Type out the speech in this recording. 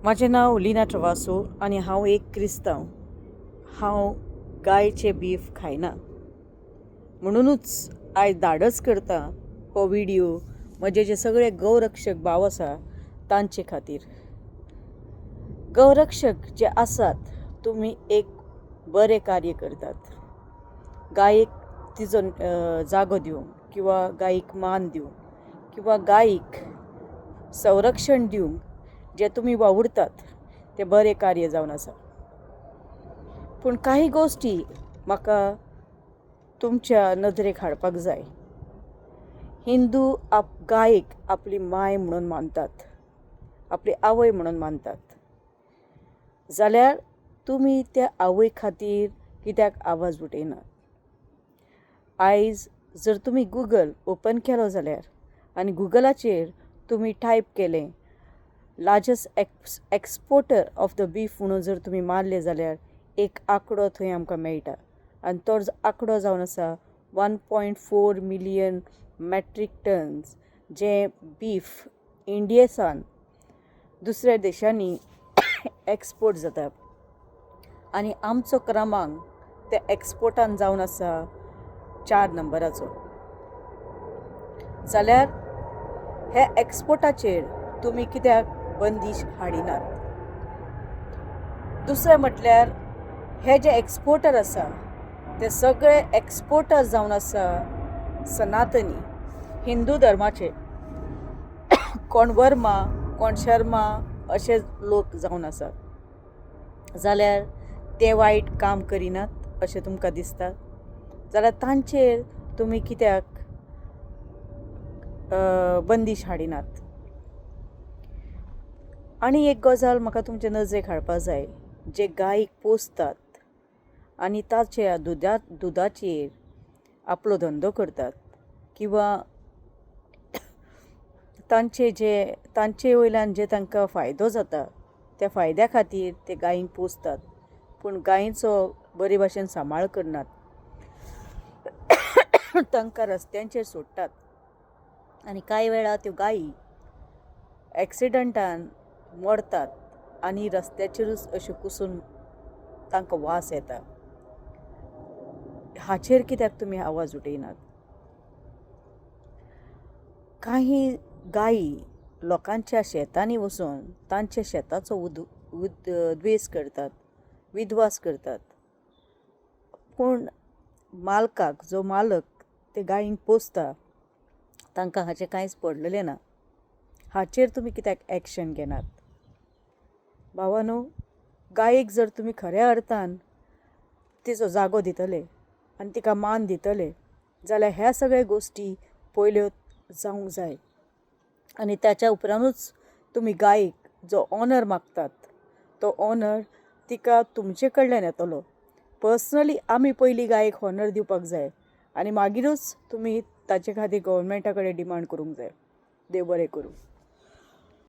माझें नांव लिना ट्रवासो आनी हांव एक क्रिस्तांव. हांव गायचे बीफ खायना. म्हणूनच आयज धाडस करता हो व्हिडिओ म्हजे जे सगळे गौरक्षक भाव आसा तांचे खातीर. गौरक्षक जे आसात तुमी एक बरें कार्य करतात. गायेक तिजो जागो दिवंक किंवा गायीक मान दिवंक किंवा गायीक संरक्षण दिवंक जे तुमी वावुरतात ते बरें कार्य जावन आसा. पूण काही गोश्टी म्हाका तुमच्या नदरेक हाडपाक जाय. हिंदू गायेक आपली माय म्हणून मानतात, आपली आवय म्हणून मानतात. जाल्यार तुमी त्या आवय खातीर कित्याक आवाज उठयनात? आयज जर तुमी गुगल ओपन केलो जाल्यार आनी गुगलाचेर तुमी टायप केलें largest exporter of the beef म्हणून जर तुमी मारलें जाल्यार एक आंकडो थंय आमकां मेळटा. आनी तो आंकडो जावन आसा 1.4 मिलियन मॅट्रीक टन्स जे बीफ इंडियेसान दुसऱ्या देशांनी एक्सपोर्ट जाता. आनी आमचो क्रमांक त्या एक्सपोर्टान जावन आसा 4 नंबराचो. जाल्यार हे एक्सपोर्टाचेर तुमी कित्याक बंदिश हाडिनात? दुसरें म्हटल्यार हे जे एक्सपोर्टर आसा ते सगळे एक्सपोर्टर जावन आसा सनातनी हिंदू धर्माचे. कोण वर्मा कोण शर्मा अशे लोक जावन आसात. जाल्यार ते वायट काम करिनात अशें तुमकां दिसता? जाल्यार तांचेर तुमी कित्याक बंदिश हाडिनात? आनी एक गजाल म्हाका तुमचे नजरेक हाडपाक जाय. जे गायीक पोसतात आनी ताच्या दुदाचेर आपलो धंदो करतात किंवा तांचे वयल्यान जे तांकां फायदो जाता त्या फायद्या खातीर ते गायींक पोसतात, पूण गायींचो बरे भाशेन सांबाळ करनात. तांकां रस्त्यांचेर सोडटात आनी कांय वेळा त्यो गायी एक्सिडंटान मरतात आनी रस्त्याचेरूच अश्यो कुसून तांकां वास येता. हाचेर कित्याक तुमी आवाज उठयनात? काही गायी लोकांच्या शेतांनी वचून तांच्या शेताचो उद्वेस करतात, विध्वास करतात. पूण मालकाक जो मालक ते गायींक पोसता तांकां हाचें कांयच पडलेलें ना. हाचेर तुमी कित्याक एक्शन घेनात? भावानो, गायेक जर तुमी खऱ्या अर्थान तिचो जागो दितले आनी तिका मान दितले जाल्यार ह्या सगळ्या गोश्टी पयल्यो जावंक जाय. आनी ताच्या उपरांतूच तुमी गायेक जो ऑनर मागतात तो ऑनर तिका तुमचे कडल्यान येतलो. पर्सनली आमी पयलीं गायेक ऑनर दिवपाक जाय आनी मागीरूच तुमी ताचे खातीर गव्हर्मेंटा कडेन डिमांड करूंक जाय. देव बरें करूं.